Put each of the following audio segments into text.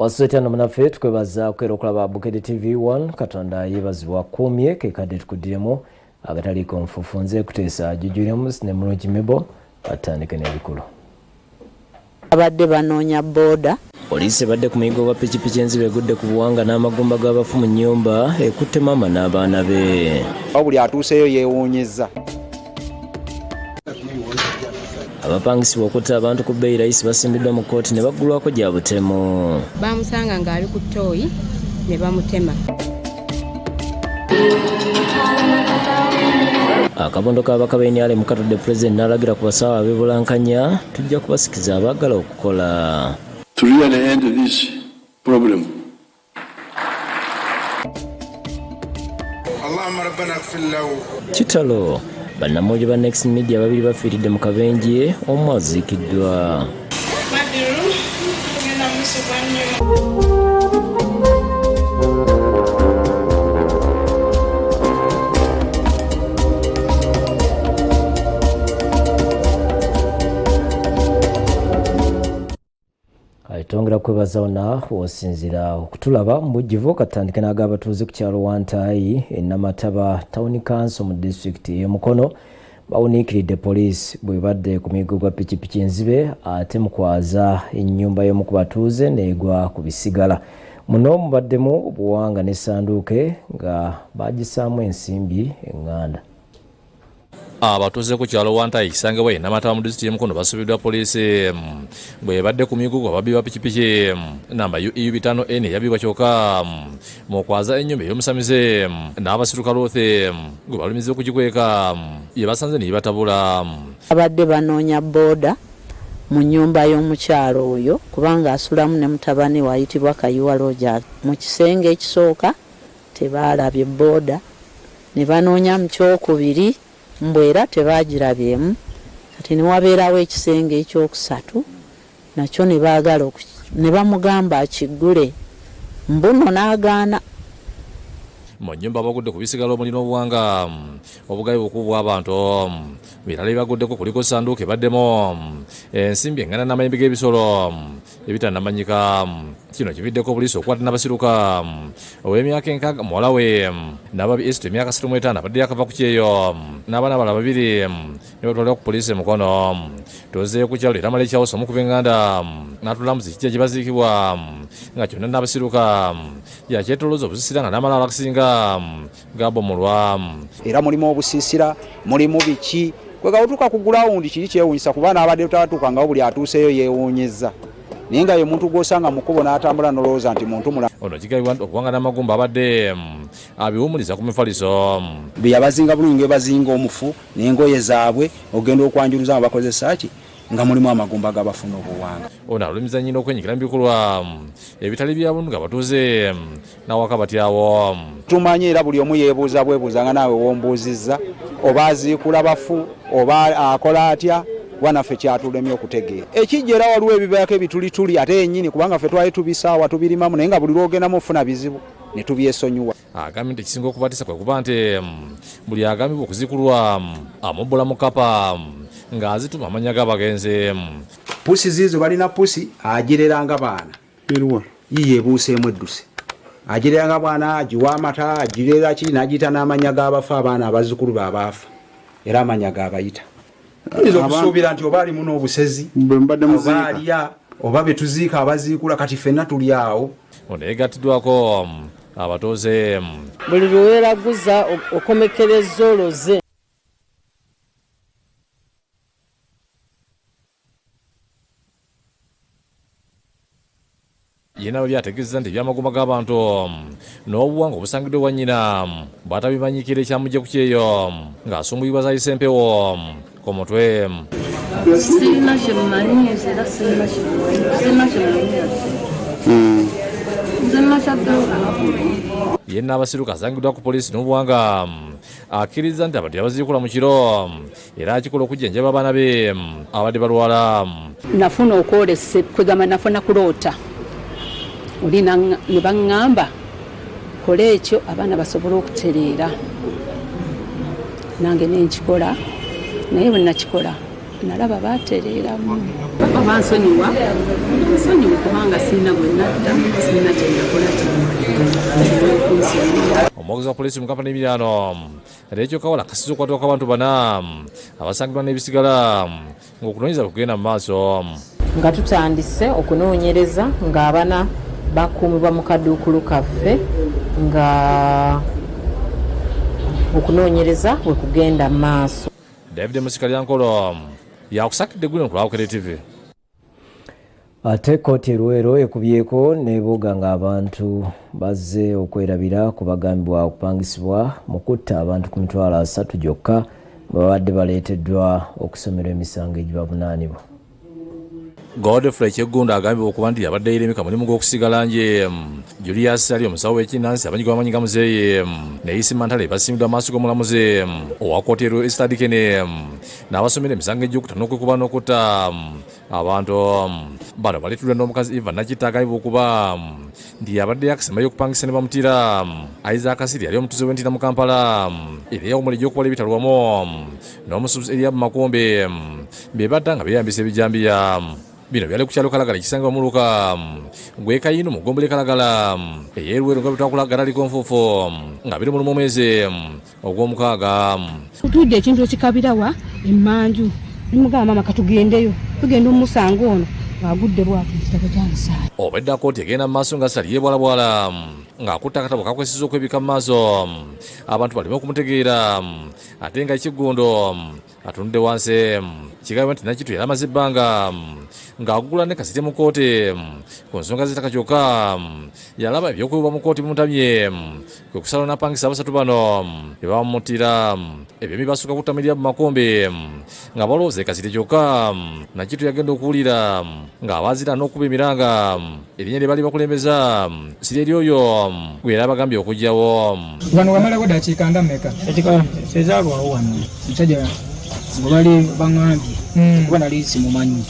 Waswetana munaffe tukwebaza okwera okulaba Bukedde TV1 Katonda yeebazibwa kumye kekadde tukuddiremu akataliko nfufunze kuteesa Julius ne mulungi Mebo batandike n'ebikulu. Abadde banoonya booda. Poliisi badde ku muyigo gwa pikipiki enzibe egudde ku buwanga n'amagumba g'abafu mu nnyumba ekutte maama n'abaana be. Buli atuuseyo yeewuunyizza. Abapangisibwa okutta abantu ku bbeeyi layisi basimbiddwa mu kkooti ne baggulwako gya butemu. Bamusanga ng'ali ku ttooyi ne bamutema. Akabondo k'abakabeeniale mu Katudde Pulezidenti n'alagira ku basawo ab'ebulankanya tujja kubasikiza abaagala okukola. To really end this problem. Kitalo bannamawulire ba Next Media babiri bafiiridde mu kabenje omu aziikiddwa. Tongera kwebaza ona osinzira okutulaba mbujjivu katandike n'ag'abatuuze ku kyalo Wantayi Namataba Town Council mu district y'e Mukono bawuniikiridde poliisi bwe badde ku muyigo gwa pikipiki enzibe ate mukwaza ennyumba y'omu ku batuuze n'egwa ku bisigala. Muno mubaddemu buwanga n'essanduuke nga baagisaamu ensimbi eŋŋanda. Abatuuze ku kyalo Wantayi Kisangewe Namataba mu disitulikiti y'e Mukono basubiddwa poliisi bwe badde ku muyigo gwa babbi ba pikipiki namba EU5N yabbibwa kyokka mukwaza ennyumba ey'omusamize n'abasituka loote gwe balumizibwa okugikweka ye basanze ne batabula. Abadde banoonya booda mu nnyumba y'omukyalo oyo kubanga asulamu ne mutabani wayitibwa Kayiwa Roja. Mu kisenge ekisooka tebaalabye booda ne banoonya mu kyokubiri mbwera tebaagirabyemu kati ne wabeerawo ekisenge ekyokusatu nakyo ne baagala ne bamugamba akiggule mbuno n'agaana. Mu nnyumba bagudde ku bisigala omuliro obuwanga obugabi bukubwa abantu birala baguddeko kuliko essanduuke ebaddemu ensimbi eŋŋanda n'amayembe g'ebisolo ebitannamanyika. Kino kividdeko poliisi okukwata n'abasiruka ow'emyaka 6 muwala we n'ababi Esto emyaka 35 abadde yakava ku kyeyo n'abaana bala babiri ne batwalibwa ku poliisi e Mukono. Tuzeeyo ku kyalo eramala ekyawusa omu ku b'eŋŋanda n'atulamuzi kijja gye baziikibwa nga kyonna n'abasiruka yakyetolooza obusisira nga n'amalaalo akasinga gabomolwa. Era mulimu obusiisira mulimu biki kwega otuuka ku gulawundi kiri kyewuunyisa kuba n'abadde tatuuka nga buli atuuseyo yeewuunyizza naye nga ye muntu gw'osanga mu kkubo n'atambula n'olowooza nti muntu mulamu. Ono kigabibwa nti okuwanga n'amagumba abadde abiwumuliza ku mifaliso. Bye yabazinga bulungi bazinga omufu n'engoye zaabwe ogenda okwanjuluza nga bakozesa ki nga mulimu amagumba agabafuna obuwanga. Ono alumiza nnyina okwenyigira mu bikolwa ebitali bya buntu nga batuuze n'awaka batyawo. Tumanyi era buli omu yeebuuza bwebuuza nga naawe wombuuzizza oba aziikula bafu oba akola atya wanaffe kyatulemye okutegeera. Ekijjera waliwo ebibaako ebitulituli ate yennyini kubanga ffe twali tubisaawa tubirimamu naye nga buli lwogendamu ofuna bizibu ne tubyesonyiwa. Agambye nti ekisinga okubatisa kwe kuba nti buli agambibwa okuziikulwa amubbula mu kapa ng'azituma amannya g'abagenzi. Pusi ziizo balina pusi agireranga baana yiye ebuuseemu edduse agireranga bwana agiwa amata agirera ki n'agiyita n'amannya g'abafa abaana abazzukulu b'abaafa era amannya g'abayita. Tuyinza okusuubira nti oba alimu n'obusezi oba alya oba be tuziika abaziikula kati ffenna tuli awo. Ono yeegatiddwako abatuuze. Buli luweeraguza okomekereza oloze. Yena bwe byategeeza nti ebyamagumba g'abantu n'obuwanga obusangiddwa bwa nnyina bw'atabimanyikira ekyamujja ku kyeyo ng'asumbuyibwa zayisa empewo ku mutwe. Sirina kyemanyi era sirina kyemanyi. Nze nakyaddewo. Ye n'abasiruka asangiddwa ku poliisi n'obuwanga akkiriza nti abantu abaziikula mu kiro era akikola okujjanjaba abaana be abadde balwala. Nafuna okwolesa kwegamba nafuna kuloota oli ne baŋŋamba kola ekyo abaana basobole okutereera nange nenkikola naye bwe nakikola nalaba batereeramu. bansonyiwa kubanga sirina bwe nadda sirina kyendakola kyonkunsiima. Omwogezi wa poliisi mu kampala y'Emirano Rachel Kawala akasiza okukwatibwa kw'abantu bana abasangibwa n'ebisigala ng'okunoonyereza kugenda mu maaso. Nga tutandise okunoonyereza ng'abana bakuumibwa mu kaduukulu kaffe nga okunoonyereza bwe kugenda mu maaso. David Musikalyankolo yakusakidde Gwino ku Bukedde TV. Ate kkooti e Luweero ekubyeko n'eboga ng'abantu bazze okwerabira ku bagambibwa okupangisibwa mu kutta abantu ku mitwalo 3 gyokka babadde baleeteddwa okusomerwa emisango egibavunaanibwa. Godfrey Kyegunda agambibwa okuba nti yabadde yeremeka mulimu gw'okusiga langi. Julius ali omusawo w'ekinnansi abanyigwa amanyi ga muzeeyi Neisi Mantale basiimiddwa amaaso g'omulamuzi owa kkooti e Stadikene n'abasomera emisango egy'okutta n'okwekuba n'okutta abantu bano baleeteddwa n'omukazi Eva Nakita agambibwa okuba nti yabadde yakasema y'okupangisa ne bamutira. Isaac Kasiri yali omutuuze w'entina mu Kampala era yawumula egy'okuwala ebitalwamu n'omusuubuzi Eliabu Makombe be badda nga beeyambisa ebijambiya. Bino byali ku kyalo Kalagala ekisangibwa mu Luka Gwekayino mu ggombolola Kalagala ey'Eluweero nga bitwakulagala liko nfuufu nga biri mu mwezi ogw'omukaaga. Tutudde ekintu ekikabirawa emmanju nimugamba Maama katugendeyo tugenda omusango ono agudde bwatu kitabo ky'amusaayi. Obedda kkooti egenda mu maaso nga sali yebwalabwala ng'akutta akatabo kakwesiza okwebika mu maaso abantu baleme okumutegeera ate nga ekiggundo atunudde wansi. Kigambibwa nti Nakitu yali amaze ebbanga ng'agugula ne kasite mu kkooti ku nsonga z'ettaka kyokka yalaba ebyokubibwa mu kkooti bimutamye kwe kusalawo n'apangisa abasatu bano be bamutira ebyemi basooka kutta Eliabu Makombe nga balowooza kasite kyokka. Nakitu yagenda okuwulira ng'abaazira n'okuba emiranga erinnya lye bali bakulembeza siri eri oyo gwe yali abagambye okugyawo. Wano wamalawo dakiika ndameka sezaalwawo wano musajja ngo bali baŋŋambye kuba nali simumanyi.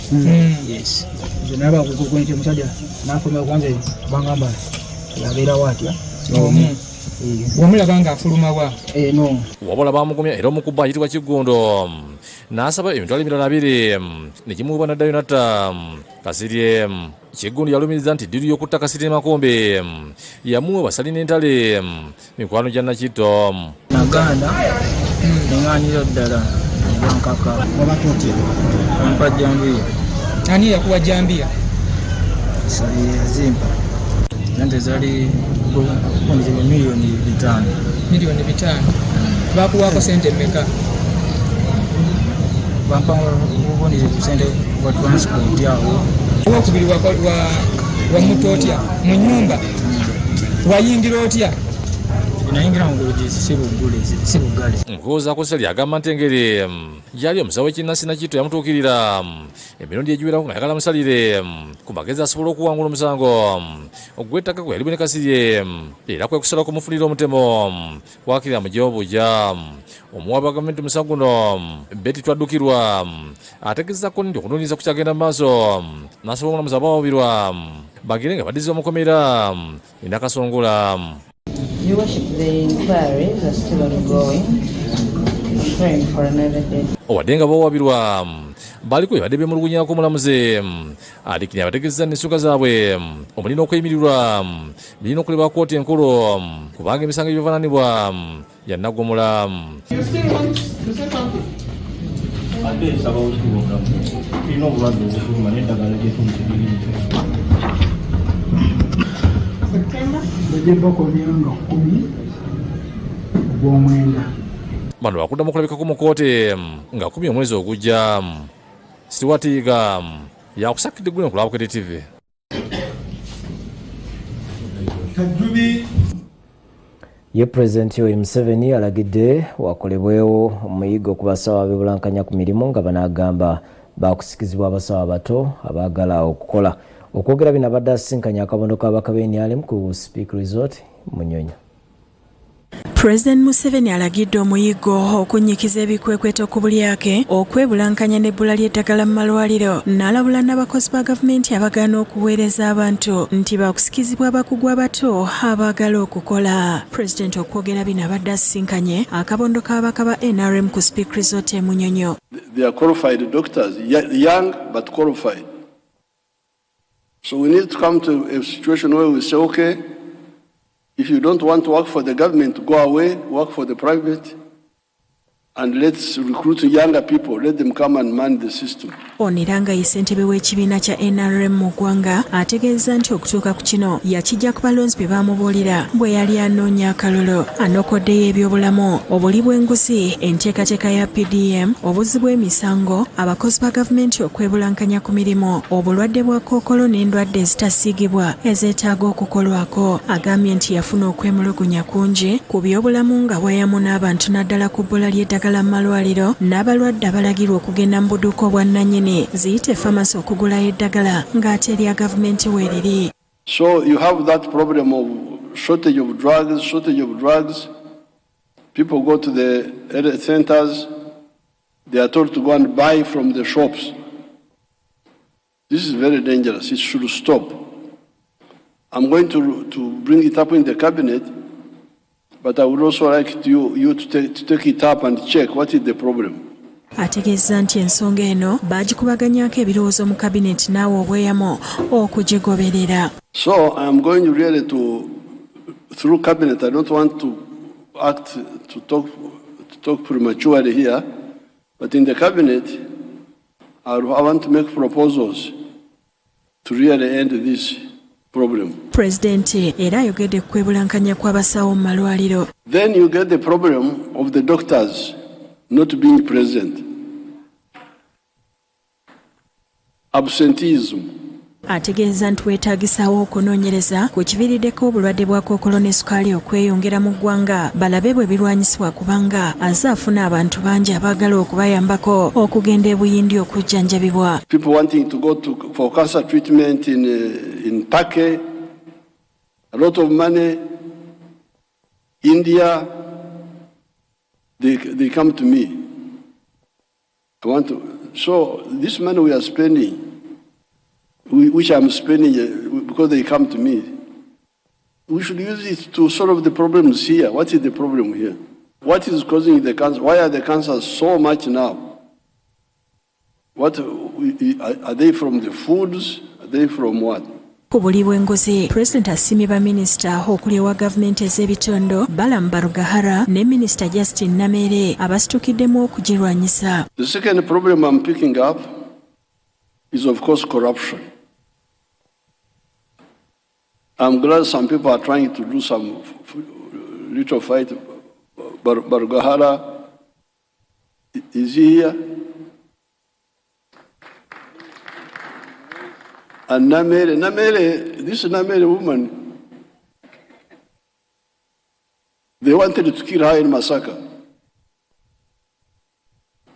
Yes nze naba kukwente musajja nafuluma kwanza baŋŋamba yabeerawo atya wamulaba ng'afulumawa no wabula bamugumya era omukubba ayitibwa Kiggundo n'asaba emitwalo emirala 2 ne kimuwibwa n'addayo n'atta Kasirye. Kiggundo yalumiriza nti ddiru y'okutta Kasirye Makombe yamuwa basali n'entale mikwano gya Nakito. naganda neŋŋaanira ddala bankaka wabatotya ampa jambiya. Ani yakuwa jambiya? Sali yazimpa nante zali milioni 5. Milioni 5 bakuwako sente mmeka? Bampa uboneze ku sente wa transport awo. Owokubiri wamutotya mu nnyumba wayingira otya? Nayingira mu guluji sibugale. Nkuuzaako Sali agamba nti engeri yali omusawo w'ekinnansi Nakitu yamutuukirira emirundi egiwerako nga yagala musalire ku magezi asobola okuwangula omusango ogw'ettaka gwe yalimu ne Kasirye era kwe kusala okumufunira omutemo wakirira mu gy'obuggya. Omuwabi wa gavumenti omusango guno Betty Twaddukirwa ategeezako nti okunoonyereza kukyagenda mu maaso n'asobola omulamuzi abaawabirwa bagire nga baddiza omukomera Nakasongola. Your Worship, the inquiries are still ongoing. Praying for another day. Owadde nga baawabirwa baliko ebadde byemulugunyako omulamuzi alikinya abategeeza n'ensonga zaabwe omulina okweyimirirwa birina okuleba kkooti enkulu kubanga emisango ebivunaanibwa yannaggumula. Ate nsaba okutuuka tulina obulwadde obuluma n'eddagala bano bakuddamu okulabikako mu kkooti nga 10 omwezi ogujja. Siwatiiga yakusakidde Gwino ku Bukedde TV. Ye Pulezidenti Yoweri Museveni alagidde wakolebwewo omuyigo ku basawo ab'ebulankanya ku mirimu nga banagamba bakusikizibwa abasawo abato abaagala okukola. Okwogera bino abadde asisinkanya akabondo k'ababaka b'NRM ku Speak Resort Munyonyo. President Museveni alagidde omuyigo okunnyikiza ebikwekweto ku bulyake okwebulankanya n'ebbula ly'eddagala mu malwaliro n'alabula n'abakozi ba gavumenti abagaana okuweereza abantu nti bakusikizibwa abakugu abato abaagala okukola. President okwogera bino abadde asisinkanye akabondo k'ababaka ba NRM ku Speak Resort e Munyonyo. They are qualified doctors, young but qualified. So we need to come to a situation where we say, okay, if you don't want to work for the government, go away, work for the private, and let's recruit younger people, let them come and man the system. Oniranga ssentebe w'ekibiina kya NRM mu ggwanga ategeeza nti okutuuka ku kino yakijja ku balonzi be baamubuulira bwe yali anoonya akalulu anokoddeyo ebyobulamu obuli bw'enguzi enteekateeka ya PDM obuzzi bw'emisango abakozi ba gavumenti okwebulankanya ku mirimu obulwadde bwa kookolo n'endwadde ezitasiigibwa ezeetaaga okukolwako agambye nti yafuna okwemulugunya kungi ku byobulamu nga bwayamu n'abantu naddala ku bbula ly'eddagala mu malwaliro n'abalwadde abalagirwa okugenda mu buduuka obwannannyini ziyite famasi okugulayo eddagala ng'ate erya gavumenti weeriri. So you have that problem of shortage of drugs. People go to the health centers, they are told to go and buy from the shops. This is very dangerous. It should stop. I'm going to bring it up in the cabinet, but I would also like you to take it up and check what is the problem. Ategeeza nti ensonga eno baagikubaganyaako ebirowoozo mu kabineti naawe obweyamo okugigoberera. So I am going really through cabinet. I don't want to talk prematurely here, but in the cabinet, I want to make proposals to really end this problem. Pulezidenti era ayogedde ku kwebulankanya kw'abasawo mu malwaliro. Then you get the problem of the doctors not being present. Absenteeism. Ategeeza nti weetaagisawo okunoonyereza ku kiviiriddeko obulwadde bwa kookolo ne sukaali okweyongera mu ggwanga balabe bwe birwanyisibwa kubanga azaafuna abantu bangi abaagala okubayambako okugenda e Buyindi okujjanjabibwa. People wanting to go for cancer treatment in Turkey, a lot of money. India, they come to me. So this money we are spending, which I'm spending because they come to me, we should use it to solve the problems here. What is the problem here? What is causing the cancer? Why are the cancers so much now? Are they from the foods? Are they from what? Ku buli bw'enguzi Pulezidenti asiimye baminisita okuli ewa gavumenti ez'ebitondo Balamu Barugahara ne Minisita Justin Namere abasitukiddemu okugirwanyisa. The second problem I'm picking up is of course corruption. I'm glad some people are trying to do some little fight. Barugahara, is he here? And Namere, this Namere woman, they wanted to kill her in Masaka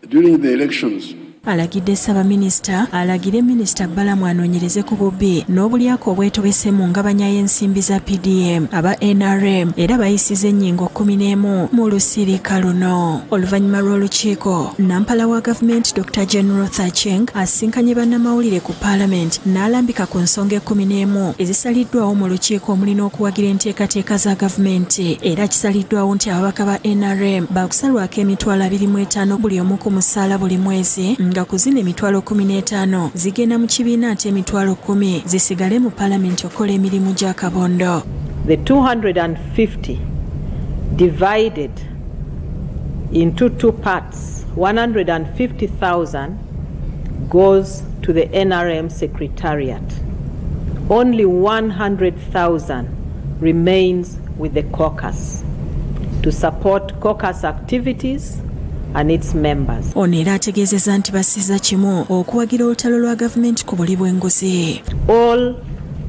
during the elections. Alagidde Ssaabaminisita alagire Minisita Balamu anoonyereze ku bubbi n'obulyako obwetobese mu ngabanya y'ensimbi za PDM aba NRM era bayisize ennyingo 11 mu lusirika luno. Oluvannyuma lw'olukiiko Nampala wa gavumenti Dr. General Thacheng asinkanye bannamawulire ku Parliament n'alambika ku nsonga 11 ezisaliddwawo mu lukiiko omulina okuwagira enteekateeka za gavumenti era kisaliddwawo nti ababaka ba NRM baakusalwako emitwalo 25 buli omu ku musaala buli mwezi nga kuzina emitwalo 15 zigenda mu kibiina ate emitwalo 10 zisigale mu Parliament okola emirimu gya kabondo. The 250 divided into two parts, 150,000 goes to the NRM Secretariat. Only 100,000 remains with the caucus to support caucus activities and its members. Ono era ategeezezza nti basiza kimu okuwagira olutalo lwa gavumenti ku buli bw'enguzi. All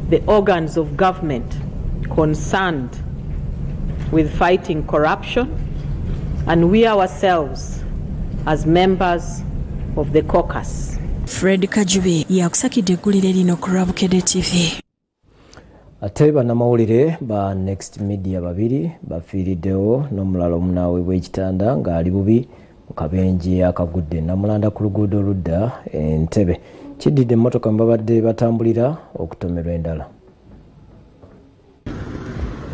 the organs of government concerned with fighting corruption, and we ourselves as members of the caucus. Fred Kajubi yakusakidde eggulire lino ku Bukedde TV. Ate bannamawulire ba Next Media babiri bafiiriddewo n'omulala omunaweebwa ekitanda ng'ali bubi mu kabenje akagudde Namulanda ku luguudo oludda Entebbe. Kiddidde emmotoka mwe babadde batambulira okutomerwa endala.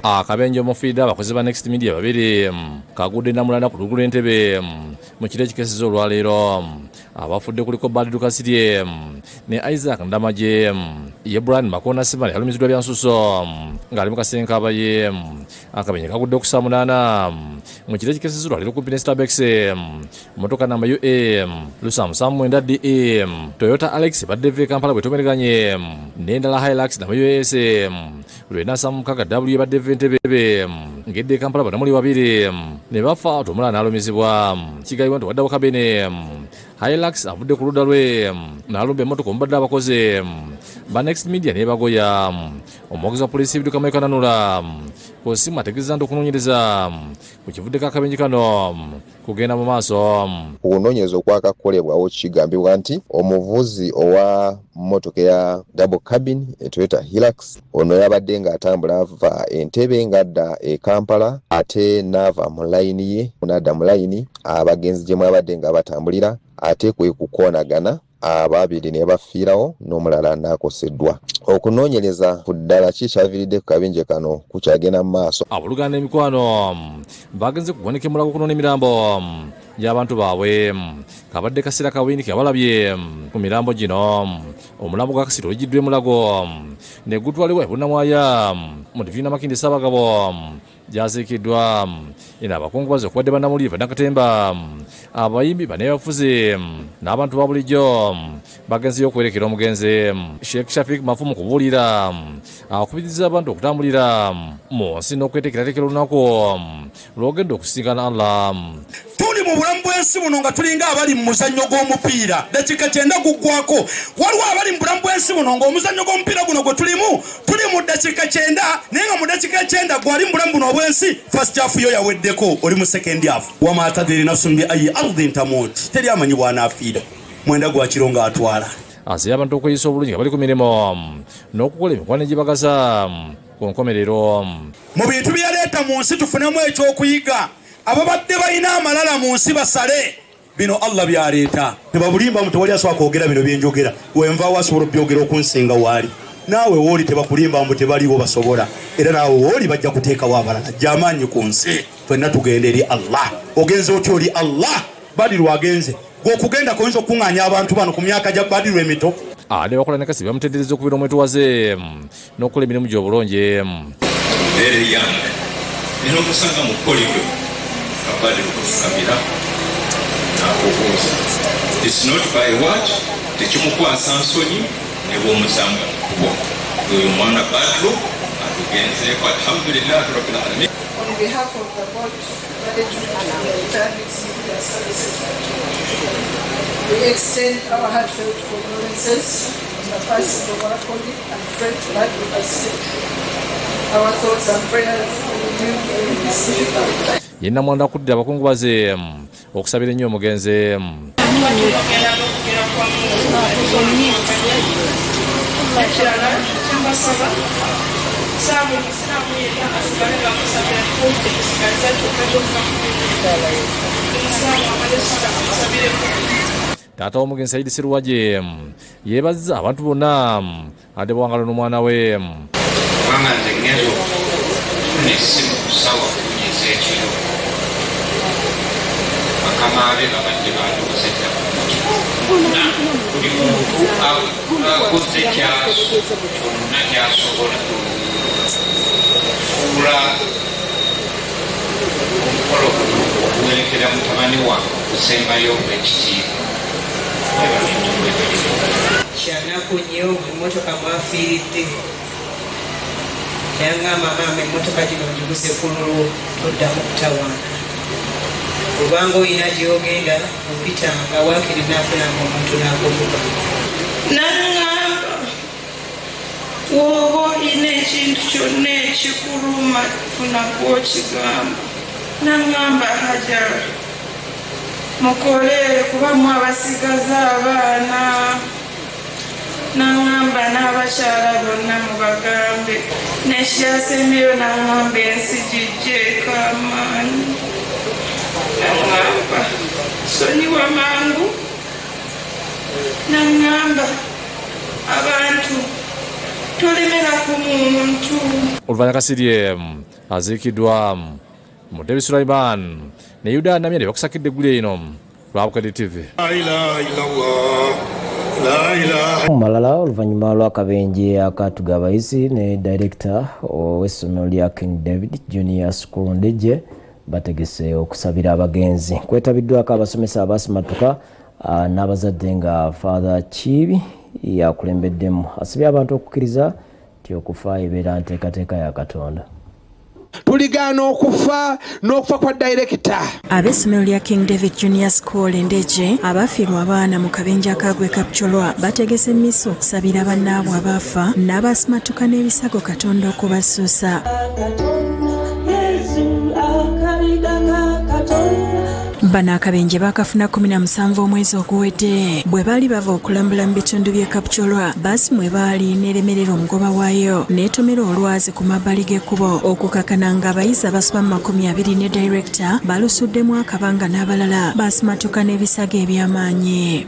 Akabenje omufiiridde abakozi ba Next Media babiri kagudde Namulanda ku luguudo Entebbe mu kiro ekikeseza olwaleero abafudde kuliko Batwaliddemu Kasirye ne Isaac Ndamaje. Ye Brian Makona Simali alumiziddwa bya nsuso ng'ali mu kasenkabaye. Akabenje kagudde ku saa 8 mu kiro ekikesezulwa leero kumpi ne Starbucks. Motoka namba UA Lusamu DE Toyota Alex badde Kampala bwetomeraganye n'endala Hilux namba US Lwena Samukaga W badde Entebbe ngedde Kampala banamuli babiri ne bafa otomula n'alumizibwa. Kigayiwa nti waddawo Kabene Hilux avudde ku ludda lwe n'alumba emmotoka omubadde abakoze ba Next Media ne bagoya. Omwogezi wa poliisi Bidduka Maikananula ku simu ategeeza nti okunoonyereza ku kivuddeko akabenje kano kugenda mu maaso. Okunoonyereza okwakakolebwawo kigambibwa nti omuvuzi owa mmotoka ya double cabin Toyota Hilux ono yabadde ng'atambula ava Entebbe ng'adda e Kampala ate n'ava mu layini ye n'adda mu layini abagenzi gye mwabadde nga batambulira ate kwe kukoonagana ababiri ne bafiirawo n'omulala n'akoseddwa. Okunoonyereza ku ddala kikyaviridde ku kabenje kano kukyagenda mu maaso. Abooluganda n'emikwano bagenze kugoneka emulago okunoona emirambo gy'abantu baabwe. Kabadde kaseera kawini kabalabye ku mirambo gino. Omulambo gwa Kasirye ogiddwa emulago ne gutwalibwa e Bunnamwaya mu Divina Makindye Ssaabagabo gyaziikiddwa. Eno abakungubazi okubadde Bannamuli Nakatemba abayimbi banebafuzi n'abantu ba bulijjo bagenzeyo okwerekera omugenzi Sheikh Shafik Mafumu kubuulira akubiriza abantu okutambulira mu nsi n'okweteekerateekera olunaku lw'ogenda okusinkana Allah. Tuli mu bulamu bw'ensi buno nga tulinga abali mu muzannyo gw'omupiira dakika 9 guggwako. Waliwo abali mu bulamu bw'ensi buno ng'omuzannyo gw'omupiira guno gwe tuli mu dakika 9 naye nga mu dakika 9 gwali mu bulamu buno obw'ensi first half yo yaweddeko oli mu second half. Wama tadiri nafsun bi ayi ardhin tamut. Teri amanyi bw'anaafiira mwenda gwa kiro ng'atwala. Asaba abantu okweyisa obulungi nga bali ku mirimu n'okukola emikwano egibagaza ku nkomerero. Mu bintu byaleeta mu nsi tufunemu ekyokuyiga. Ababadde balina amalala mu nsi basale bino Allah byaleeta. Tebabulimba mutewali asobola kwogera bino byenjogera. Wenva wasobola byogera okunsinga waali. Naawe wooli tebakulimba mbu tebaliwo basobola. Era naawe wooli bajja kuteekawo abalala. Gy'amaanyi ku nsi. Ffenna tugenda eri Allah. Ogenze otyo oli Allah. Badru agenze. Gw'okugenda koyinza okuŋŋaanya abantu bano ku myaka gya Badru emito. Ne bakola ne Kasirye bamutendereza okubeera omwetuwaze n'okukola emirimu gy'obulungi. Very young. N'okusanga mu kkolero Badru kufukamira n'akubuuza. It's not by what? Tekimukwasa nsonyi ne bw'omusanga mu kkubo. Oyo mwana Badru atugenzeeko alhamdulillahi rabbil alamin. On behalf of the board management and the entire civil services, we extend our heartfelt condolences on the passing of our colleague and friend Badru Kasirye. Our thoughts and prayers with you in this difficult time. Yenna mwanda akuddira abakungubaze okusabira ennyo omugenzi. Taata w'omugenzi Saidi Sirwaje yeebazza abantu bonna ate bwangalo n'omwana we. Kubanga nze ngenda okufuna essimu ku ssaawa 10 ez'ekiro. Bakama be babadde banduuze dda. Buli muntu akoze kyonna ky'asobola okufuula omukolo okuwerekera mutabani wange okusembayo ekitiibwa. Kyanaku nnyo emmotoka mwafiiridde. Yangamba maama emmotoka gino ngiguze ku lulwo toddamu kutawaana. Kubanga olina gy'ogenda opitanga waakiri naafunanga omuntu n'agomuka. Naŋŋamba w'oba olina ekintu kyonna ekikuluma funa gw'okigamba. Naŋŋamba Hajara mukole kuba mwabasigaza abaana. Naŋŋamba n'abakyala bonna mubagambe. Nekyasemyeyo naŋŋamba ensi gijjeeko amaanyi. Naŋŋamba sonyiwa mangu. Naŋŋamba abantu tolemera ku muntu. Oluvannyuma Kasirye aziikiddwa Mutebi Sulaiman ne Yuda Namyali bakusakidde eggulu eno lwa Bukedde TV. Malala oluvannyuma lw'akabenje akatuga abayizi ne director w'essomero lya King David Junior School Ndejje bategese okusabira abagenzi. Kwetabiddwako abasomesa abasimatuka n'abazadde nga Father Chibi yakulembeddemu asabye abantu okukkiriza nti okufa ebeera nteekateeka ya Katonda. Tuligaana okufa n'okufa kwa director. Ab'essomero lya King David Junior School Ndejje abafiirwa abaana mu kabenje akaagwe kapcolwa bategese emmisa okusabira bannaabwe abaafa n'abasimatuka n'ebisago Katonda okubasuusa. Bano akabenje bakafuna 17 omwezi oguwedde bwe baali bava okulambula mu bitundu by'e Kapcolwa basi mwe baali n'eremerera omugoba waayo n'etomera olwazi ku mabbali g'ekkubo okukakana nga abayizi abasoba mu 20 ne director balusuddemu akabanga n'abalala basimatuka n'ebisago eby'amaanyi.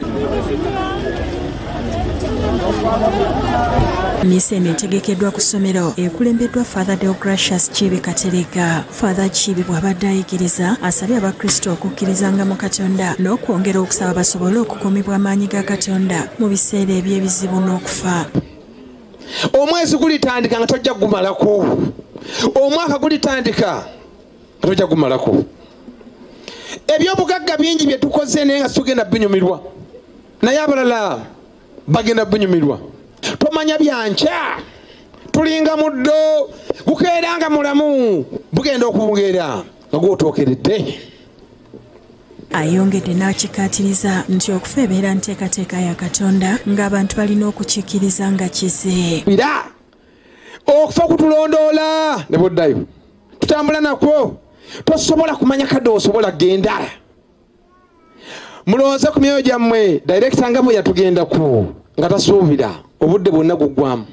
Misa eno etegekeddwa ku ssomero ekulembeddwa Father Deogracious Chibi Katerega. Father Chibi bw'abadde ayigiriza asabye abakristo okukkirizanga mu Katonda n'okwongera okusaba basobole okukuumibwa amaanyi ga Katonda mu biseera eby'ebizibu n'okufa. Omwezi gulitandika nga tojja gumalako, omwaka gulitandika nga tojja gumalako. Ebyobugagga bingi bye tukoze naye nga tugenda binyumirwa, naye abalala bagenda binyumirwa. Tomanya byanca tulinga muddo gukeera nga mulamu bugenda okubungeera nga gwotookeredde. Ayongedde n'akikaatiriza nti okufa ebeera nteekateeka ya Katonda ng'abantu balina okukikkiriza nga kize. Okufa kutulondoola ne buddayo tutambula nakwo, tosobola kumanya kadde osobola genda. Mulowooze ku myoyo gyammwe director nga bwe yatugendako nga tasuubira obudde bwonna guggwamu.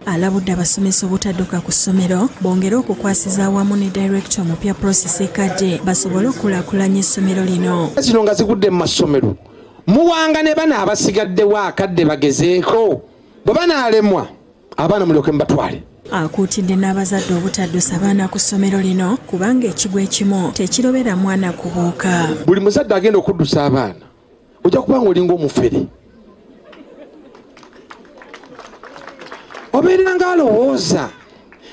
Alabudde abasomesa obutadduka ku ssomero bongere okukwasiza awamu ne director omupya process ekadde basobole okulaakulanya essomero lino. Zino nga zigudde mu masomero muwanga ne bana abasigaddewo akadde bagezeeko, bwe banaalemwa abaana mulyoke mubatwale. Akuutidde n'abazadde obutaddusa baana ku ssomero lino kubanga ekigwa ekimu tekirobera mwana kubuuka. Buli muzadde agenda okuddusa abaana ojja kubanga olinga omufere. Obeera nga alowooza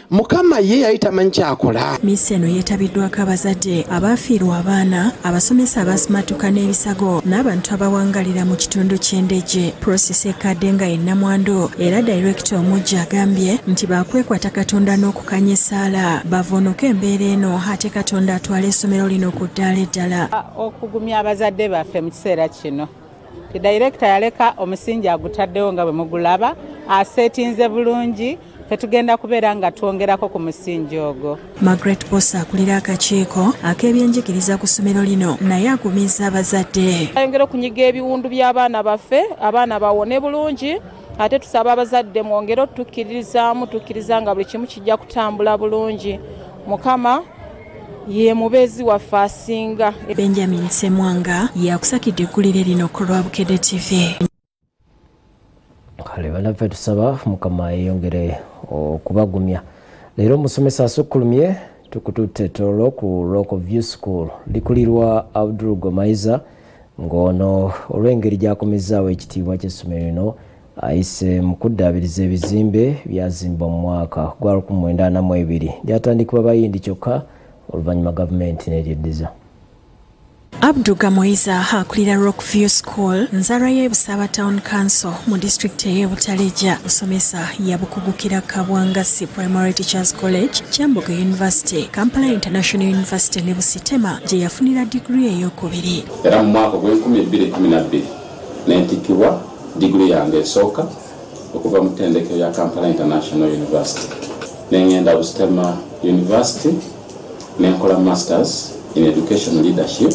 Mukama ye yali tamanyi kyakola. Misa eno yeetabiddwako abazadde abaafiirwa abaana, abasomesa abasimatuka n'ebisago n'abantu abawangalira mu kitundu ky'Endejje. Process ekadde nga ye nnamwandu era director omujja agambye nti bakwekwata Katonda n'okukanya essaala bavonoke embeera eno ate Katonda atwala essomero lino ku ddaala eddala. Okugumya abazadde baffe mu kiseera kino. Director yaleka omusingi agutaddewo nga bwe mugulaba, asetinze bulungi, tetugenda kubeera nga twongerako ku musingi ogwo. Margaret Bosa akulira akakiiko ak'ebyenjigiriza ku ssomero lino naye agumizza abazadde. Ayongera okunyiga ebiwundu by'abaana baffe, abaana bawone bulungi, ate tusaba abazadde mwongere otutukirizaamu, tukkiriza nga buli kimu kijja kutambula bulungi. Mukama ye mubezi waffe asinga. Benjamin Semwanga yakusakidde eggulire lino ku lwa Bukedde TV. Kale banaffe tusaba Mukama yeyongere okubagumya. Leero omusomesa asukkulumye tukututte Tororo ku Local View School likulirwa Abdul Gomaiza ng'ono olw'engeri gy'akomezzaawo ekitiibwa ky'essomero lino ayise mu kuddaabiriza ebizimbe byazimbwa mu mwaka gwa 1942 lyatandikibwa bayindi kyokka oluvannyuma gavumenti n'eryeddiza. Abdul Gamoiza akulira Rockview School nzalwa y'e Busaba Town Council mu district y'e Butaleja. Musomesa yabukugukira Kabwangasi Primary Teachers College, Kyambogo University, Kampala International University ne Busitema gye yafunira degree ey'okubiri. Era mu mwaka gw'2012 n'entikibwa degree yange esooka okuva mu ttendekero ya Kampala International University. N'engenda Busitema University n'enkola Masters in Education Leadership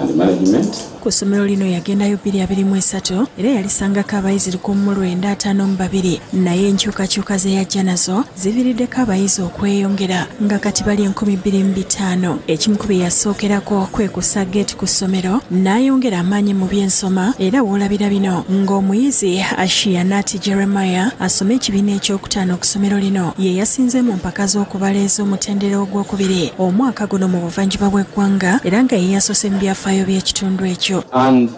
and Management. Ku ssomero lino yagendayo 2023 era yalisangako abayizi 1952 naye enkyukakyuka ze yajja nazo ziviiriddeko abayizi okweyongera nga kati bali 25,000. Ekimu ku bye yasookerako kwe kussa geeti ku ssomero n'ayongera amaanyi mu by'ensoma era woolabira bino ng'omuyizi Ashianati Jeremiah asoma ekibiina ekyokutaano ku ssomero lino ye yasinze mu mpaka z'okubala ez'omutendera ogwokubiri omwaka guno mu buvanjuba bw'eggwanga era nga ye yasoose mu byafaayo by'ekitundu ekyo. ekyo. And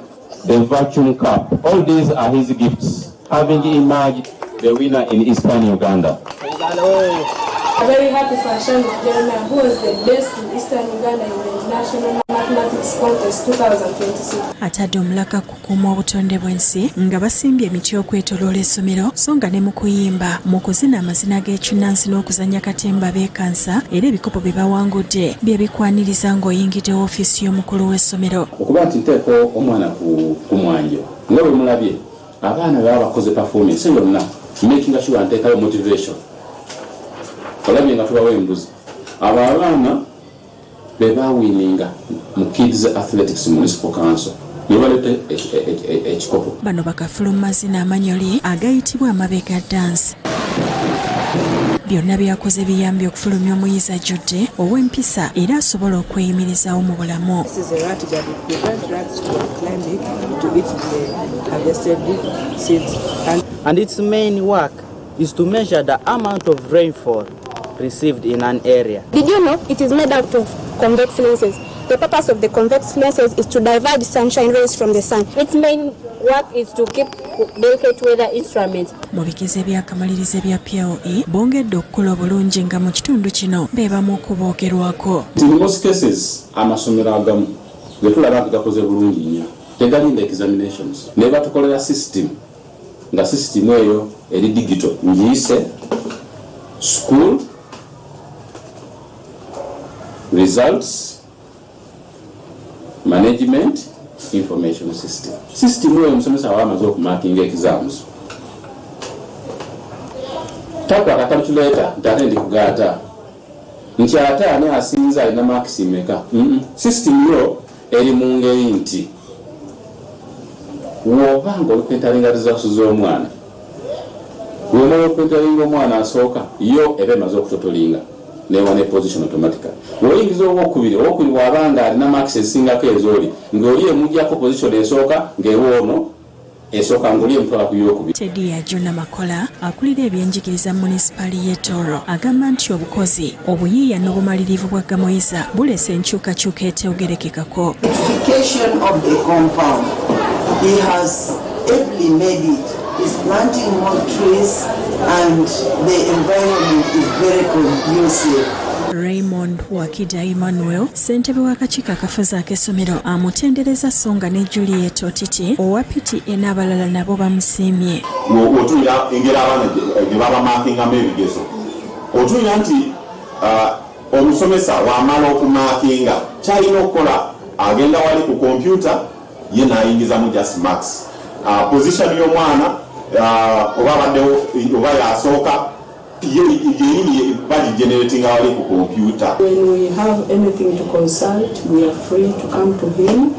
the vacuum cup. All these are his gifts, having emerged the winner in Eastern Uganda. I'm very happy for Shamik Jeremiah, who was the best in Eastern Uganda in the International Mathematics Contest 2026. Atadde omulaka kukuuma obutonde bw'ensi nga basimbye emiti okwetooloola essomero so nga ne mu kuyimba mu kuzina amazina g'ekinnansi n'okuzannya katemba beekansa era ebikopo bye bawangudde bye bikwaniriza ng'oyingidde woofiisi y'omukulu w'essomero. Okuba nti nteeka omwana ku mwanjo nga bwe mulabye abaana baba bakoze performance yonna making sure nteekayo motivation. Olabye nga tubawa embuzi abo abaana be bawininga mu Kids Athletics Municipal Council ne baleeta ekikopo. Bano bakafuluma mazina amanyoli agayitibwa amabega dance. Byonna byakoze biyambye okufulumya omuyizi ajjudde ow'empisa era asobola okweyimirizawo mu bulamu. And its main work is to measure the amount of rainfall received in an area. Did you know it is made out of convex lenses? The purpose of the convex lenses is to divide sunshine rays from the sun. Its main work is to keep delicate weather instruments. Mu bigezo ebyakamalirizo ebya PLE bongedde okukula obulungi nga mu kitundu kino beebamu okuboogerwako. In most cases amasomero agamu ge tulaba gakoze bulungi nnyo tegalinda examinations ne batukolera system nga system eyo eri digital ngiyise school results management information system. System eyo omusomesa wamaze okumakinga exams takwata calculator ntate ndi kugaata nti ate ani asinza alina makisi meka. System yo eri mu ngeri nti wobanga olupentalinga results z'omwana wema olupentalinga omwana asooka yo eba emaze okutotolinga newa ne position automatically. Oyingiza owookubiri wabanga alina makisi ezisingako ezooli ng'oli emujjako position esooka ng'ewoono esooka ng'oli emutwala ku yookubiri. Teddy Ajuna Makola akulira ebyenjigiriza mu munisipali y'e Tororo agamba nti obukozi obuyiiya n'obumalirivu bwa Gamoyiza bulese enkyukakyuka eteogerekekako. Beautification of the compound. He has ably made it. He's planting more trees and the environment is very conducive. Raymond Wakida Emmanuel ssentebe w'akakiiko akafuzi ak'essomero amutendereza so nga ne Juliet Otiti owa PTA n'abalala nabo bamusiimye. Otunya engeri abaana gye baba maakingamu ebigezo otunya nti omusomesa wamala okumaakinga kyalina okukola agenda wali ku kompyuta ye n'ayingizamu just max position y'omwana oba abaddewo oba yasooka when we have anything to consult, we are free to come to him.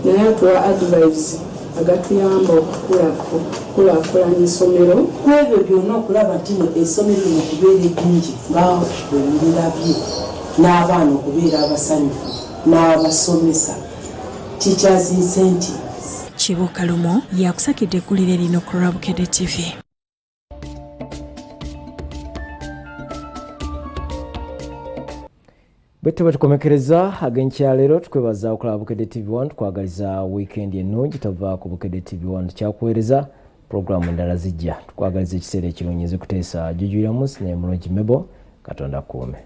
Naye tuwa advice agatuyamba okukulaakulanya essomero. Ku ebyo byonna okulaba nti essomero lino okubeera eddungi nga bwe mulirabye n'abaana okubeera abasanyufu n'abasomesa teachers incentives. Kibuuka Lumo yakusakidde eggulire lino ku Bukedde TV. Bwete batukomekereza ag'enkyaleero tukwebaza okulaba Bukedde TV1 tukwagaliza weekend ennungi tova ku Bukedde TV1 kyakuweereza programu endala zijja tukwagaliza ekiseera ekirungi ezikuteesa jujwira munsi ne mulungi mebo Katonda kuume.